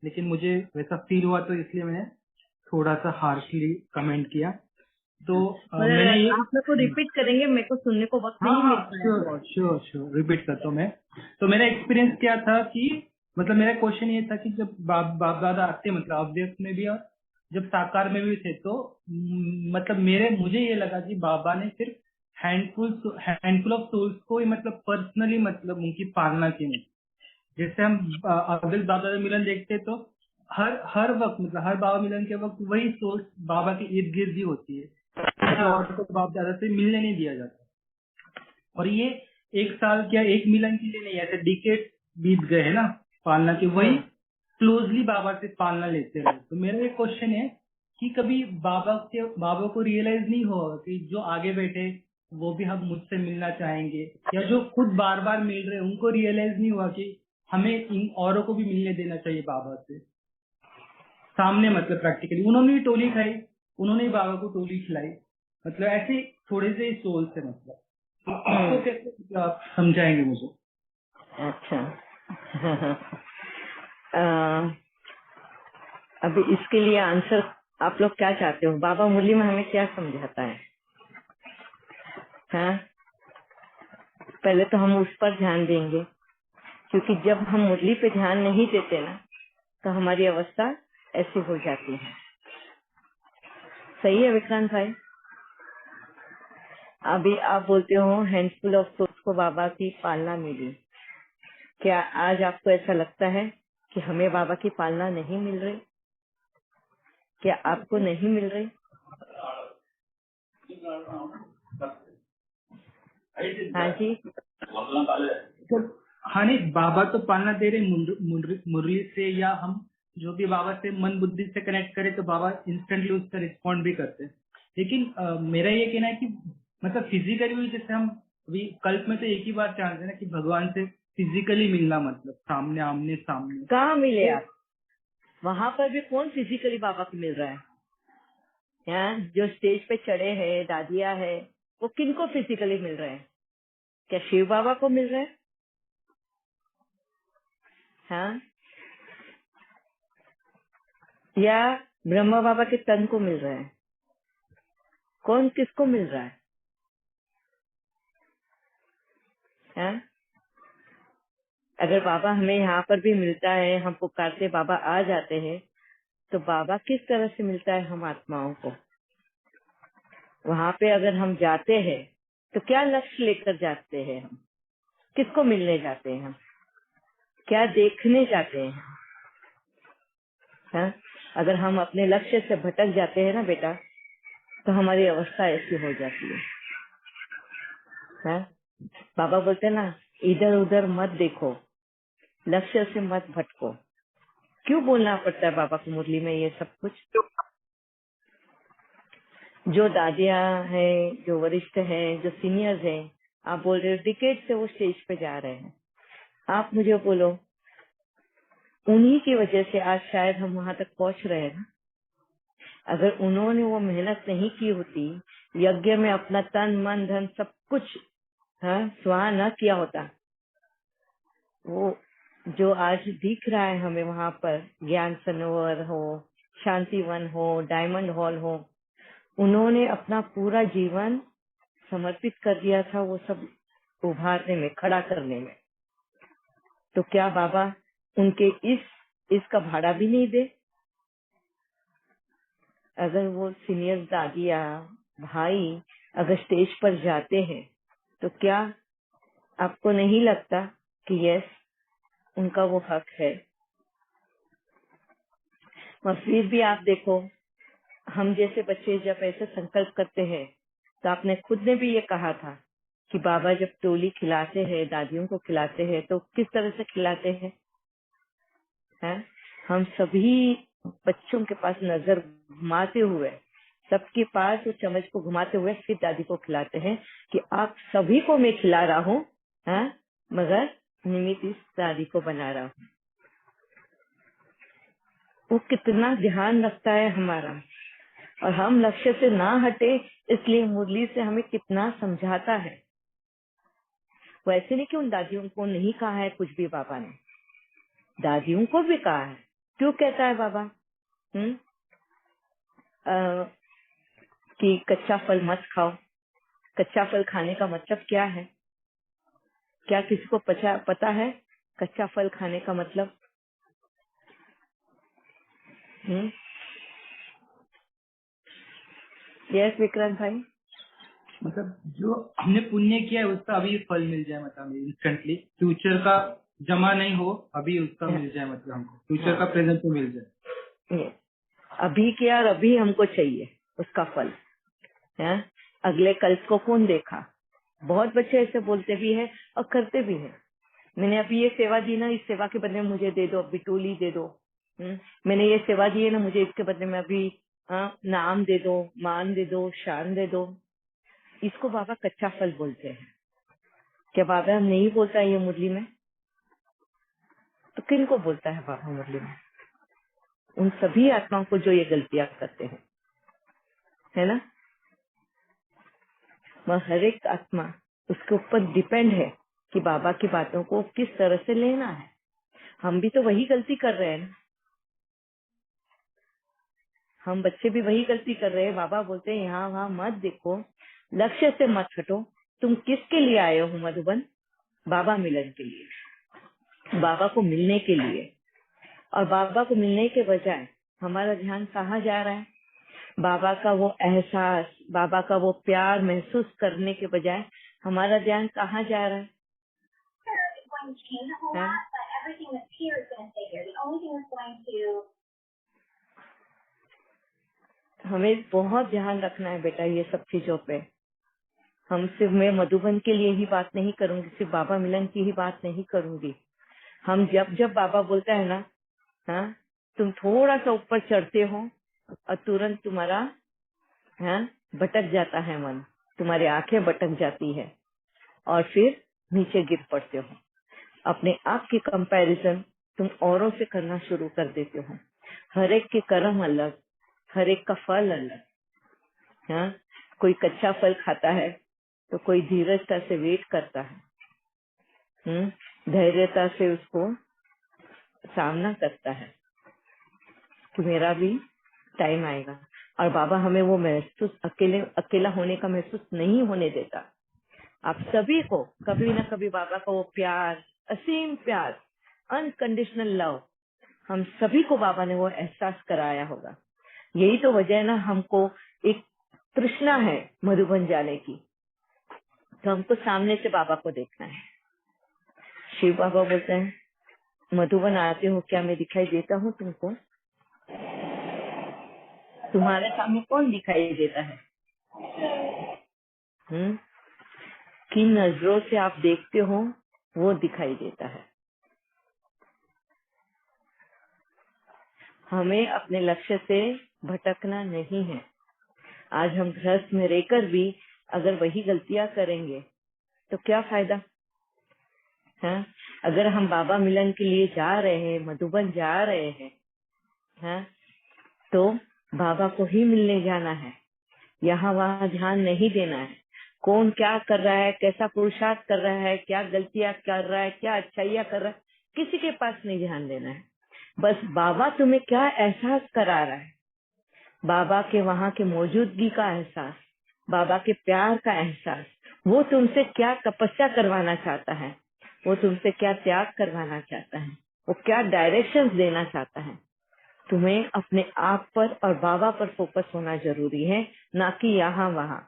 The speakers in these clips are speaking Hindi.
लेकिन मुझे वैसा फील हुआ तो इसलिए मैंने थोड़ा सा हार्शली कमेंट किया। तो मैंने ये आप मेरे को रिपीट करेंगे, मेरे को सुनने को वक्त हाँ नहीं हाँ मिल रहा है श्योर बहुत। श्योर श्योर रिपीट करता हूँ मैं। तो मेरा एक्सपीरियंस क्या था कि मतलब मेरा क्वेश्चन ये था कि जब बाप दादा आते मतलब अव्यक्त में भी और जब साकार में भी थे तो मतलब मुझे ये लगा कि बाबा ने सिर्फ हैंडफुल ऑफ सोल्स को ही मतलब पर्सनली मतलब उनकी पालना की नहीं। जैसे हम अव्यक्त बाबा दादा मिलन देखते तो हर वक्त मतलब हर बाबा मिलन के वक्त वही सोर्स बाबा के इर्द गिर्द ही होती है, किसी हाँ। और को बाप दादा से मिलने नहीं दिया जाता। और ये एक साल क्या एक मिलन के लिए नहीं, ऐसे डिकेड बीत गए है ना पालना के, वही क्लोजली बाबा से पालना लेते रहे। तो मेरा ये क्वेश्चन है कि कभी बाबा को रियलाइज नहीं हुआ कि जो आगे बैठे वो भी हम मुझसे मिलना चाहेंगे, या जो खुद बार बार मिल रहे उनको रियलाइज नहीं हुआ कि हमें इन औरों को भी मिलने देना चाहिए बाबा से सामने। मतलब प्रैक्टिकली उन्होंने भी टोली खाई, उन्होंने भी बाबा को टोली खिलाई, मतलब ऐसे थोड़े से सोल से मतलब। तो इसको कैसे आप समझाएंगे मुझे? अच्छा। अभी इसके लिए आंसर आप लोग क्या चाहते हो? बाबा मुरली में हमें क्या समझाता है? हाँ, पहले तो हम उस पर ध्यान देंगे, क्योंकि जब हम मुरली पे ध्यान नहीं देते ना तो हमारी अवस्था ऐसी हो जाती है। सही है विक्रांत भाई? अभी आप बोलते हो हैंडफुल ऑफ सोल्स को बाबा की पालना मिली। क्या आज आपको ऐसा लगता है कि हमें बाबा की पालना नहीं मिल रही? क्या आपको नहीं मिल रही? हाँ जी। हाँ नहीं, बाबा तो पालना दे रहे मुरली से, या हम जो भी बाबा से मन बुद्धि से कनेक्ट करें तो बाबा इंस्टेंटली उसका रिस्पॉन्ड भी करते हैं। लेकिन मेरा ये कहना है कि मतलब फिजिकली भी, जैसे हम अभी कल्प में तो एक ही बार चाहते हैं ना कि भगवान से फिजिकली मिलना, मतलब सामने आमने सामने। कहाँ मिले तो आप? वहाँ पर भी कौन फिजिकली बाबा को मिल रहा है? यहाँ जो स्टेज पे चढ़े हैं दादिया है, वो किनको फिजिकली मिल रहे हैं? क्या शिव बाबा को मिल रहे हैं? हाँ, या ब्रह्मा बाबा के तन को मिल रहे हैं? कौन किसको मिल रहा है? हाँ? अगर बाबा हमें यहाँ पर भी मिलता है, हम पुकारते बाबा आ जाते हैं, तो बाबा किस तरह से मिलता है हम आत्माओं को? वहाँ पे अगर हम जाते हैं तो क्या लक्ष्य लेकर जाते हैं? हम किसको मिलने जाते हैं? हम क्या देखने जाते हैं? हाँ? अगर हम अपने लक्ष्य से भटक जाते हैं ना बेटा, तो हमारी अवस्था ऐसी हो जाती है। हाँ? बाबा बोलते हैं ना, इधर उधर मत देखो, लक्ष्य से मत भटको। क्यों बोलना पड़ता है बाबा को मुरली में ये सब कुछ? जो दादियाँ हैं, जो वरिष्ठ हैं, जो सीनियर्स हैं, आप बोल रहे हो डिकेड से वो स्टेज पे जा रहे हैं। आप मुझे बोलो, उन्हीं की वजह से आज शायद हम वहां तक पहुंच रहे हैं ना। अगर उन्होंने वो मेहनत नहीं की होती, यज्ञ में अपना तन मन धन सब कुछ स्वाहा न किया होता, वो जो आज दिख रहा है हमें वहां पर, ज्ञान सरोवर हो, शांति वन हो, डायमंड हॉल हो, उन्होंने अपना पूरा जीवन समर्पित कर दिया था वो सब उभारने में, खड़ा करने में। तो क्या बाबा उनके इसका भाड़ा भी नहीं दे? अगर वो सीनियर दादिया भाई अगर स्टेज पर जाते हैं, तो क्या आपको नहीं लगता कि यस, उनका वो हक है? और फिर भी आप देखो, हम जैसे बच्चे जब ऐसे संकल्प करते हैं, तो आपने खुद ने भी ये कहा था कि बाबा जब टोली खिलाते हैं, दादियों को खिलाते हैं, तो किस तरह से खिलाते हैं? हैं? हम सभी बच्चों के पास नजर घुमाते हुए, सबके पास उस चम्मच को घुमाते हुए फिर दादी को खिलाते हैं कि आप सभी को मैं खिला रहा हूँ, मगर निमित्त इस दादी को बना रहा हूँ। वो कितना ध्यान रखता है हमारा, और हम लक्ष्य से ना हटे, इसलिए मुरली से हमें कितना समझाता है। वैसे नहीं कि उन दादियों को नहीं कहा है कुछ भी बाबा ने, दादियों को भी कहा है क्यों कहता है बाबा कि कच्चा फल मत खाओ? कच्चा फल खाने का मतलब क्या है? क्या किसी को पता है कच्चा फल खाने का मतलब? यस विक्रांत भाई। मतलब जो हमने पुण्य किया है उसका अभी फल मिल जाए, मतलब इंस्टेंटली, फ्यूचर का जमा नहीं हो, अभी उसका मिल जाए, मतलब हमको फ्यूचर का प्रेजेंट में मिल जाए। अभी किया और अभी हमको चाहिए उसका फल है। अगले कल को कौन देखा? बहुत बच्चे ऐसे बोलते भी है और करते भी है। मैंने अभी ये सेवा दी ना, इस सेवा के बदले में मुझे दे दो, अभी टोली दे दो। मैंने ये सेवा दी है ना, मुझे इसके बदले में अभी नाम दे दो, मान दे दो, शान दे दो। इसको बाबा कच्चा फल बोलते हैं। क्या बाबा नहीं बोलता है ये मुरली में? तो किन को बोलता है बाबा मुरली में? उन सभी आत्माओं को जो ये गलतियां करते हैं, है ना। वह हर एक आत्मा उसके ऊपर डिपेंड है कि बाबा की बातों को किस तरह से लेना है। हम भी तो वही गलती कर रहे हैं ना, हम बच्चे भी वही गलती कर रहे हैं। बाबा बोलते हैं यहाँ वहाँ मत देखो, लक्ष्य से मत हटो। तुम किसके लिए आए हो मधुबन? बाबा मिलन के लिए, बाबा को मिलने के लिए। और बाबा को मिलने के बजाय हमारा ध्यान कहाँ जा रहा है? बाबा का वो एहसास, बाबा का वो प्यार महसूस करने के बजाय हमारा ध्यान कहाँ जा रहा है? हमें बहुत ध्यान रखना है बेटा ये सब चीजों पे। हम सिर्फ, मैं मधुबन के लिए ही बात नहीं करूंगी, सिर्फ बाबा मिलन की ही बात नहीं करूंगी। हम जब जब बाबा बोलता है ना, हाँ, तुम थोड़ा सा ऊपर चढ़ते हो और तुरंत तुम्हारा भटक जाता है मन, तुम्हारी आंखें भटक जाती है और फिर नीचे गिर पड़ते हो। अपने आप की कंपैरिजन तुम औरों से करना शुरू कर देते हो। हर एक के कर्म अलग, हर एक का फल अलग। हाँ, कोई कच्चा फल खाता है तो कोई धीरजता से वेट करता है, धैर्यता से उसको सामना करता है कि मेरा भी टाइम आएगा। और बाबा हमें वो महसूस, अकेला होने का महसूस नहीं होने देता। आप सभी को कभी न कभी बाबा का वो प्यार, असीम प्यार, अनकंडीशनल लव, हम सभी को बाबा ने वो एहसास कराया होगा। यही तो वजह है ना, हमको एक तृष्णा है मधुबन जाने की, तो हमको सामने से बाबा को देखना है। शिव बाबा बोलते हैं, मधुबन आते हो क्या मैं दिखाई देता हूँ तुमको? तुम्हारे सामने कौन दिखाई देता है? किन नजरों से आप देखते हो वो दिखाई देता है। हमें अपने लक्ष्य से भटकना नहीं है। आज हम गृहस्थ में रहकर भी अगर वही गलतियां करेंगे तो क्या फायदा है? अगर हम बाबा मिलन के लिए जा रहे हैं, मधुबन जा रहे हैं, तो बाबा को ही मिलने जाना है। यहाँ वहाँ ध्यान नहीं देना है कौन क्या कर रहा है, कैसा पुरुषार्थ कर रहा है, क्या गलतियां कर रहा है, क्या अच्छाइयाँ कर रहा है, किसी के पास नहीं ध्यान देना है। बस बाबा तुम्हें क्या एहसास करा रहा है, बाबा के वहाँ की मौजूदगी का एहसास, बाबा के प्यार का एहसास, वो तुमसे क्या तपस्या करवाना चाहता है, वो तुमसे क्या त्याग करवाना चाहता है, वो क्या डायरेक्शंस देना चाहता है। तुम्हें अपने आप पर और बाबा पर फोकस होना जरूरी है, ना कि यहाँ वहाँ।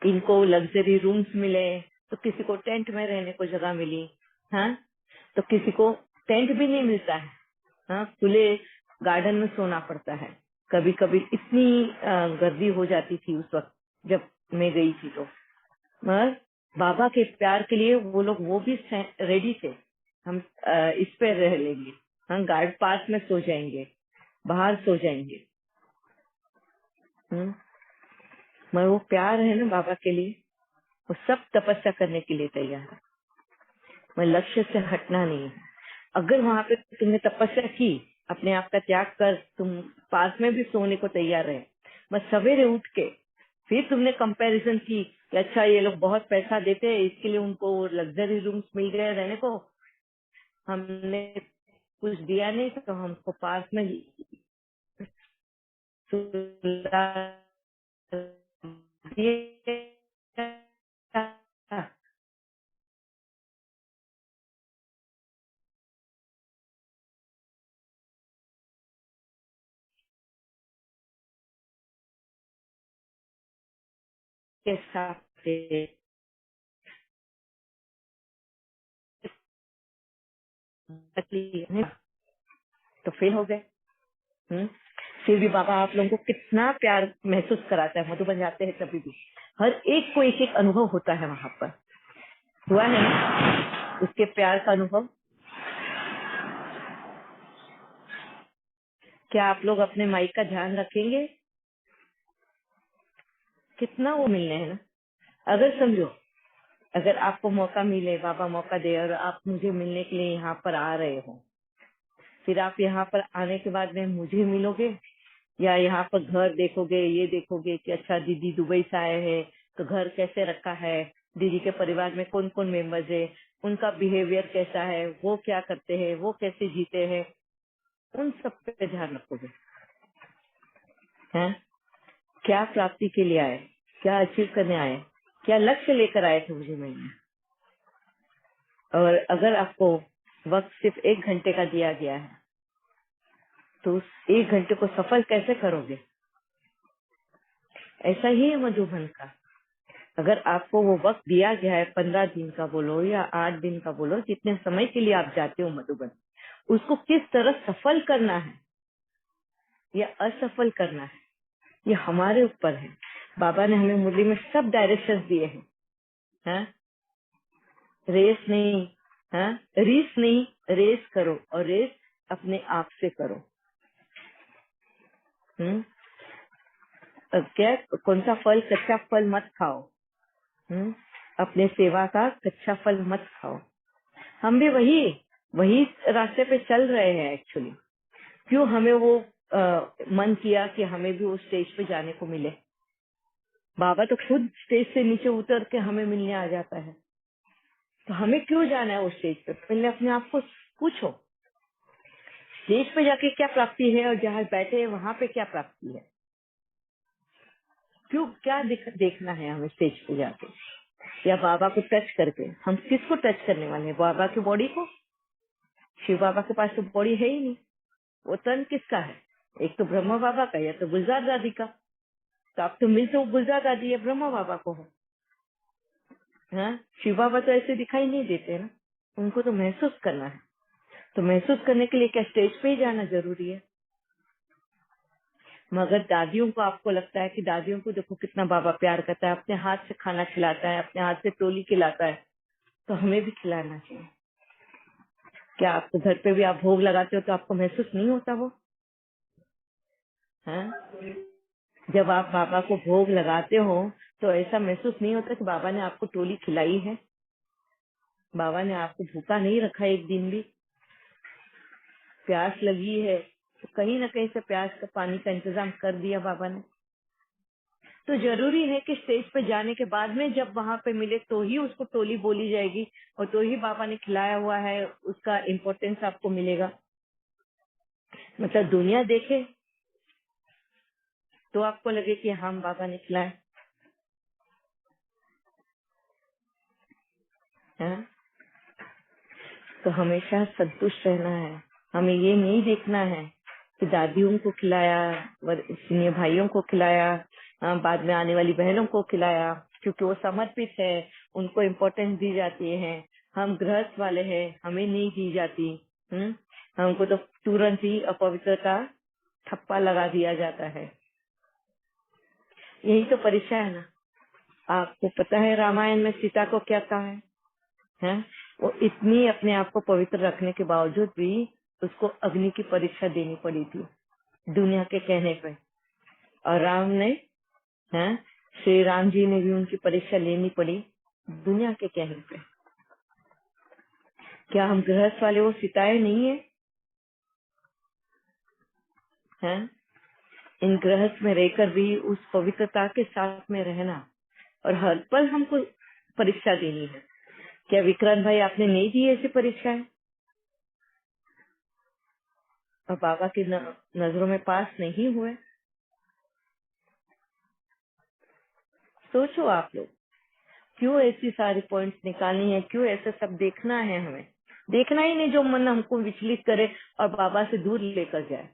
इनको लग्जरी रूम्स मिले तो किसी को टेंट में रहने को जगह मिली, हाँ, तो किसी को टेंट भी नहीं मिलता है, हाँ, खुले गार्डन में सोना पड़ता है। कभी कभी इतनी गर्दी हो जाती थी उस वक्त जब मैं गई थी, तो मगर बाबा के प्यार के लिए वो लोग वो भी रेडी थे। हम इस पे रह लेंगे, हम गार्ड पार्क में सो जाएंगे, बाहर सो जाएंगे। मगर वो प्यार है ना बाबा के लिए, वो सब तपस्या करने के लिए तैयार है। मैं लक्ष्य से हटना नहीं है। अगर वहां पे तुमने तपस्या की, अपने आप का त्याग कर तुम पार्क में भी सोने को तैयार है, बस सवेरे उठ के फिर तुमने कंपैरिजन की कि अच्छा ये लोग बहुत पैसा देते हैं, इसके लिए उनको लग्जरी रूम्स मिल गए रहने को, हमने कुछ दिया नहीं तो हमको पास में सुला दिया के साथ तो फेल हो गए। हम्म। फिर भी बाबा आप लोगों को कितना प्यार महसूस कराता है, मधुबन जाते हैं तभी भी हर एक को एक एक अनुभव होता है वहां पर। हुआ है ना उसके प्यार का अनुभव? क्या आप लोग अपने माई का ध्यान रखेंगे? कितना वो मिलने है ना। अगर समझो, अगर आपको मौका मिले, बाबा मौका दे और आप मुझे मिलने के लिए यहाँ पर आ रहे हो, फिर आप यहाँ पर आने के बाद में मुझे मिलोगे या यहाँ पर घर देखोगे, ये देखोगे कि अच्छा दीदी दुबई से आए हैं तो घर कैसे रखा है, दीदी के परिवार में कौन कौन मेंबर्स है, उनका बिहेवियर कैसा है, वो क्या करते हैं, वो कैसे जीते हैं, उन सब पे ध्यान रखोगे। हैं? क्या प्राप्ति के लिए आए, क्या अचीव करने आए, क्या लक्ष्य लेकर आए थे मुझे मिलने। और अगर आपको वक्त सिर्फ 1 घंटे का दिया गया है तो उस 1 घंटे को सफल कैसे करोगे? ऐसा ही है मधुबन का। अगर आपको वो वक्त दिया गया है 15 दिन का बोलो या 8 दिन का बोलो, जितने समय के लिए आप जाते हो मधुबन, उसको किस तरह सफल करना है या असफल करना है ये हमारे ऊपर है। बाबा ने हमें मुरली में सब डायरेक्शंस दिए हैं। हाँ? रेस नहीं, हाँ? रीस नहीं, रेस करो और रेस अपने आप से करो। हम्म। अब क्या, कौन सा फल, कच्चा फल मत खाओ। हम्म। अपने सेवा का कच्चा फल मत खाओ। हम भी वही वही रास्ते पे चल रहे हैं एक्चुअली। क्यों हमें वो मन किया कि हमें भी उस स्टेज पे जाने को मिले। बाबा तो खुद स्टेज से नीचे उतर के हमें मिलने आ जाता है, तो हमें क्यों जाना है उस स्टेज पे? पहले अपने आप को पूछो, स्टेज पे जाके क्या प्राप्ति है और जहाँ बैठे हैं वहां पे क्या प्राप्ति है। क्यों, क्या देखना है हमें स्टेज पे जाके या बाबा को टच करके? हम किसको टच करने वाले हैं? बाबा की बॉडी को? शिव बाबा के पास तो बॉडी है ही नहीं। वो तन किसका है? एक तो ब्रह्मा बाबा का या तो गुलजार दादी का। तो आप तो मिलते हो गुलजार दादी या ब्रह्मा बाबा को हो। हाँ? शिव बाबा तो ऐसे दिखाई नहीं देते ना, उनको तो महसूस करना है। तो महसूस करने के लिए क्या स्टेज पे ही जाना जरूरी है? मगर दादियों को, आपको लगता है कि दादियों को देखो कितना बाबा प्यार करता है, अपने हाथ से खाना खिलाता है, अपने हाथ से टोली खिलाता है, तो हमें भी खिलाना चाहिए। क्या आपको घर पे भी आप भोग लगाते हो तो आपको महसूस नहीं होता वो? हाँ? जब आप बाबा को भोग लगाते हो तो ऐसा महसूस नहीं होता कि बाबा ने आपको टोली खिलाई है, बाबा ने आपको भूखा नहीं रखा एक दिन भी। प्यास लगी है तो कहीं ना कहीं से प्यास का पानी का इंतजाम कर दिया बाबा ने। तो जरूरी है कि स्टेज पे जाने के बाद में जब वहां पे मिले तो ही उसको टोली बोली जाएगी और तो ही बाबा ने खिलाया हुआ है उसका इम्पोर्टेंस आपको मिलेगा। मतलब दुनिया देखे तो आपको लगे कि हम बाबा ने खिलाया है। तो हमेशा संतुष्ट रहना है। हमें ये नहीं देखना है कि दादियों को खिलाया, सीनियर भाइयों को खिलाया, बाद में आने वाली बहनों को खिलाया, क्योंकि वो समर्पित है, उनको इम्पोर्टेंस दी जाती है। हम गृहस्थ वाले हैं, हमें नहीं दी जाती। हमको तो तुरंत ही अपवित्र का ठप्पा लगा दिया जाता है। यही तो परीक्षा है ना। आपको पता है रामायण में सीता को क्या कहा है? वो इतनी अपने आप को पवित्र रखने के बावजूद भी उसको अग्नि की परीक्षा देनी पड़ी थी दुनिया के कहने पे। और राम ने, हैं, श्री राम जी ने भी उनकी परीक्षा लेनी पड़ी दुनिया के कहने पे। क्या हम गृहस्थ वाले वो सीताएं नहीं है? हैं? इन गृहस्थ में रहकर भी उस पवित्रता के साथ में रहना और हर पल हमको परीक्षा देनी है। क्या विक्रांत भाई आपने नहीं दी ऐसी परीक्षा है? और बाबा की नजरों में पास नहीं हुए। सोचो आप लोग, क्यों ऐसी सारी पॉइंट्स निकालनी है, क्यों ऐसा सब देखना है? हमें देखना ही नहीं जो मन हमको विचलित करे और बाबा से दूर लेकर जाए।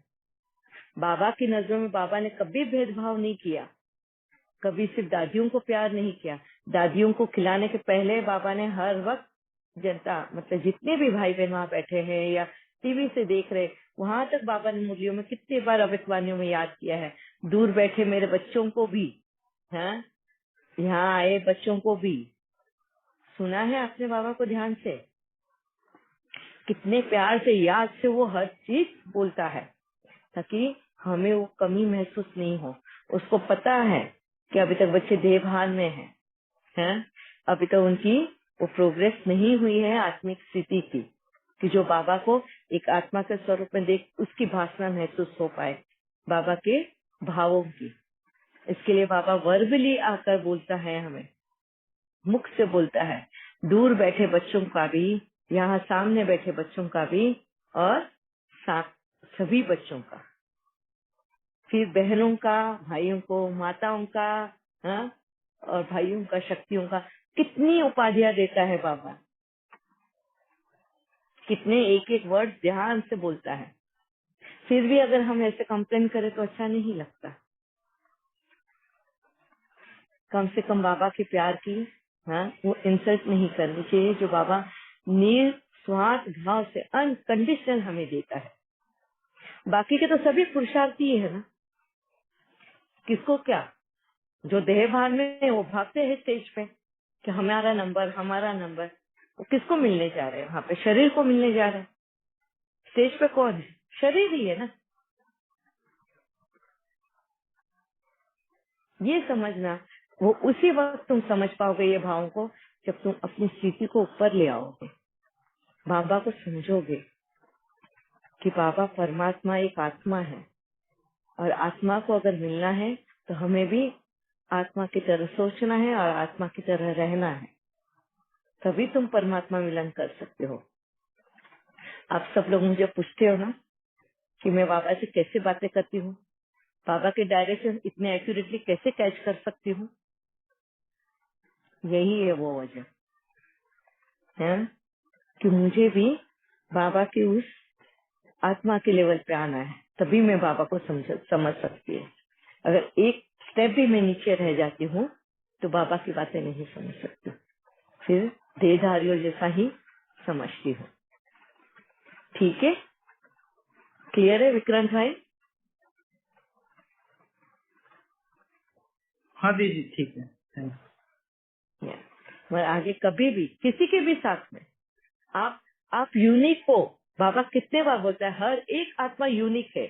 बाबा की नजरों में बाबा ने कभी भेदभाव नहीं किया, कभी सिर्फ दादियों को प्यार नहीं किया। दादियों को खिलाने के पहले बाबा ने हर वक्त जनता, मतलब जितने भी भाई बहन वहाँ बैठे हैं या टीवी से देख रहे, वहां तक बाबा ने मुरलियों में कितनी बार अभितवानियों में याद किया है। दूर बैठे मेरे बच्चों को भी, हाँ, यहाँ आए बच्चों को भी सुना है आपने बाबा को ध्यान से, कितने प्यार से याद से वो हर चीज बोलता है ताकि हमें वो कमी महसूस नहीं हो। उसको पता है कि अभी तक बच्चे देहभान में हैं, अभी तक उनकी वो प्रोग्रेस नहीं हुई है आत्मिक स्थिति की, कि जो बाबा को एक आत्मा के स्वरूप में देख उसकी भावना महसूस हो पाए, बाबा के भावों की। इसके लिए बाबा वर्बली आकर बोलता है, हमें मुख से बोलता है, दूर बैठे बच्चों का भी, यहाँ सामने बैठे बच्चों का भी, और सभी बच्चों का, फिर बहनों का, भाइयों को, माताओं का, हाँ, और भाइयों का, शक्तियों का। कितनी उपाधियां देता है बाबा, कितने एक एक वर्ड ध्यान से बोलता है। फिर भी अगर हम ऐसे कंप्लेन करें तो अच्छा नहीं लगता। कम से कम बाबा के प्यार की, हाँ, वो इंसल्ट नहीं करनी चाहिए जो बाबा निस्वार्थ भाव से अनकंडीशनल हमें देता है। बाकी के तो सभी पुरुषार्थी है ना, किसको क्या, जो देहभान में है वो भागते हैं स्टेज पे कि हमारा नंबर, हमारा नंबर। वो किसको मिलने जा रहे हैं वहां पे? शरीर को मिलने जा रहे हैं। स्टेज पे कौन है? शरीर ही है ना। ये समझना, वो उसी वक्त तुम समझ पाओगे ये भावों को जब तुम अपनी स्थिति को ऊपर ले आओगे, बाबा को समझोगे कि बाबा परमात्मा एक आत्मा है, और आत्मा को अगर मिलना है तो हमें भी आत्मा की तरह सोचना है और आत्मा की तरह रहना है, तभी तुम परमात्मा मिलन कर सकते हो। आप सब लोग मुझे पूछते हो ना कि मैं बाबा से कैसे बातें करती हूँ, बाबा के डायरेक्शन इतने एक्यूरेटली कैसे कैच कर सकती हूँ। यही है वो वजह है कि मुझे भी बाबा की उस आत्मा के लेवल पे आना है, तभी मैं बाबा को समझ सकती है। अगर एक स्टेप भी मैं नीचे रह जाती हूँ तो बाबा की बातें नहीं समझ सकती, फिर देहधारियों जैसा ही समझती हूँ। ठीक है, क्लियर है विक्रांत भाई? हाँ दीदी ठीक है, थैंक्स। मैं आगे कभी भी किसी के भी साथ में आप यूनिक हो। बाबा कितने बार बोलता है हर एक आत्मा यूनिक है।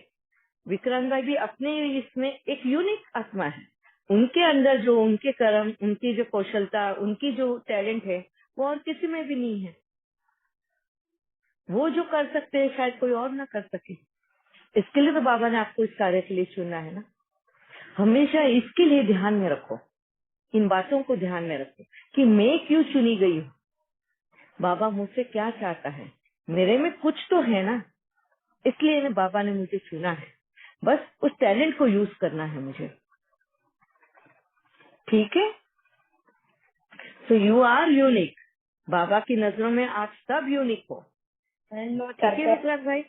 विक्रांत भाई भी अपने इसमें एक यूनिक आत्मा है। उनके अंदर जो उनके कर्म, उनकी जो कौशलता, उनकी जो टैलेंट है वो और किसी में भी नहीं है। वो जो कर सकते हैं शायद कोई और ना कर सके। इसके लिए तो बाबा ने आपको इस कार्य के लिए चुना है ना। हमेशा इसके लिए ध्यान में रखो, इन बातों को ध्यान में रखो कि मैं क्यों चुनी गई हूँ, बाबा मुझसे क्या चाहता है, मेरे में कुछ तो है ना, इसलिए बाबा ने मुझे चुना है। बस उस टैलेंट को यूज करना है मुझे। ठीक है, तो यू आर यूनिक। बाबा की नजरों में आप सब यूनिक हो। ठीक है विक्रांत भाई?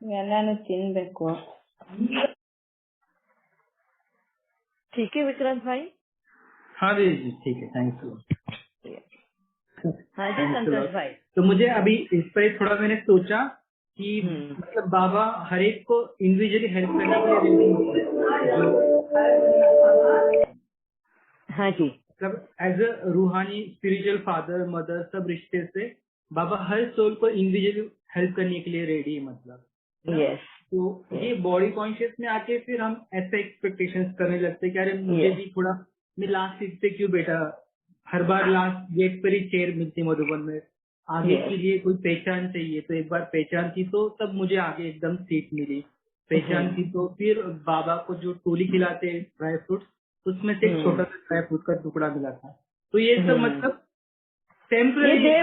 ಎಲ್ಲಾನು ತಿನ್ಬೇಕು. ठीक है विक्रांत भाई? हाँ दीदी ठीक है, थैंक्स। हाँ जी संतोष भाई। तो मुझे अभी इस पर थोड़ा मैंने सोचा कि मतलब बाबा हर एक को इंडिविजुअली हेल्प करने के लिए रेडी होते हैं। हाँ जी, मतलब एज अ रूहानी स्पिरिचुअल फादर मदर सब रिश्ते से बाबा हर सोल को इंडिविजुअली हेल्प करने के लिए रेडी है, मतलब यस। तो ये बॉडी कॉन्शियस में आके फिर हम ऐसे एक्सपेक्टेशंस करने लगते हैं कि अरे मुझे भी थोड़ा, मैं लास्ट सीट पे क्यों बेटा, हर बार लास्ट गेट पर ही चेयर मिलती मधुबन में, आगे के लिए कोई पहचान चाहिए, तो एक बार पहचान थी तो तब मुझे आगे एकदम सीट मिली, पहचान थी तो फिर बाबा को जो टोली खिलाते ड्राई फ्रूट्स, उसमें से एक छोटा सा ड्राई फ्रूट का टुकड़ा मिला था। तो ये सब मतलब टेम्पररी। ये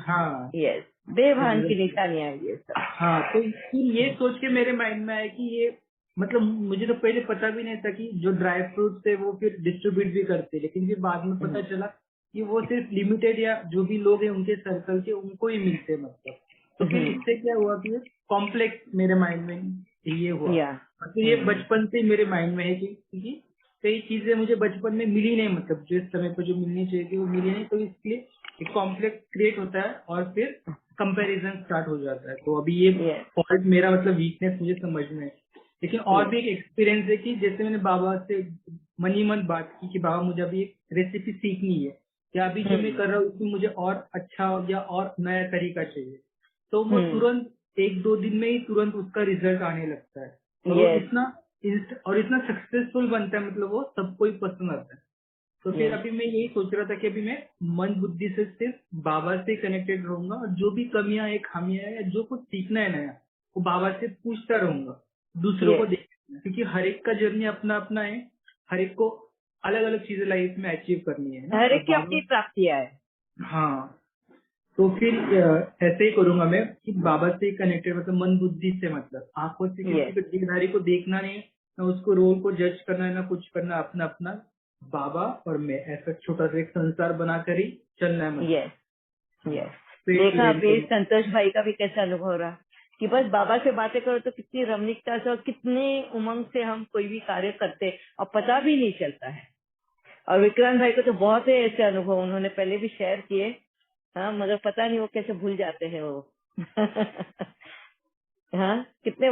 हाँ यस, बेभान की निशानियां हैं ये सब। हाँ, तो फिर ये सोच के मेरे माइंड में आया कि ये मतलब मुझे तो पहले पता भी नहीं था कि जो ड्राई फ्रूट्स है वो फिर डिस्ट्रीब्यूट भी करते हैं, लेकिन फिर बाद में पता चला कि वो सिर्फ लिमिटेड या जो भी लोग हैं उनके सर्कल के उनको ही मिलते हैं मतलब। तो फिर इससे क्या हुआ कि कॉम्प्लेक्स मेरे माइंड में ये हुआ। या और फिर ये बचपन से मेरे माइंड में है कि कई चीजें मुझे बचपन में मिली नहीं, मतलब जिस समय पर जो मिलनी चाहिए थी वो मिली नहीं, तो इसलिए एक कॉम्प्लेक्स क्रिएट होता है और फिर कंपैरिजन स्टार्ट हो जाता है। तो अभी ये फॉल्ट मेरा मतलब वीकनेस मुझे समझ में है। लेकिन और भी एक एक्सपीरियंस है कि जैसे मैंने बाबा से मन ही मन बात की कि बाबा मुझे अभी एक रेसिपी सीखनी है, या अभी जो मैं कर रहा हूँ उसमें मुझे और अच्छा या और नया तरीका चाहिए, तो वो तुरंत 1-2 दिन में ही तुरंत उसका रिजल्ट आने लगता है। और वो इतना सक्सेसफुल बनता है, मतलब वो सबको ही पसंद आता है। तो फिर अभी मैं यही सोच रहा था कि अभी मैं मन बुद्धि से सिर्फ बाबा से कनेक्टेड रहूंगा, और जो भी कमियां है खामियां है या जो कुछ सीखना है नया वो बाबा से पूछता रहूंगा, दूसरों को देखना, क्योंकि हर एक का जर्नी अपना अपना है, हर एक को अलग अलग चीजें लाइफ में अचीव करनी है ना। हर और एक की अपनी प्राप्तियां है। हाँ, तो फिर ऐसे ही करूंगा मैं कि बाबा से कनेक्टेड, मतलब मन बुद्धि से, मतलब आंखों से किसी को देहधारी को देखना नहीं, ना उसको रोल को जज करना है, ना कुछ करना, अपना अपना बाबा और मैं ऐसा छोटा सा एक संसार बनाकर ही चलना है मतलब। देखा अभी संतोष भाई का भी कैसा अनुभव रहा कि बस बाबा से बातें करो तो कितनी रमणीकता से और कितने उमंग से हम कोई भी कार्य करते और पता भी नहीं चलता है। और विक्रांत भाई को तो बहुत ही ऐसे अनुभव उन्होंने पहले भी शेयर किए, हाँ, मगर पता नहीं वो कैसे भूल जाते हैं वो। हाँ, कितने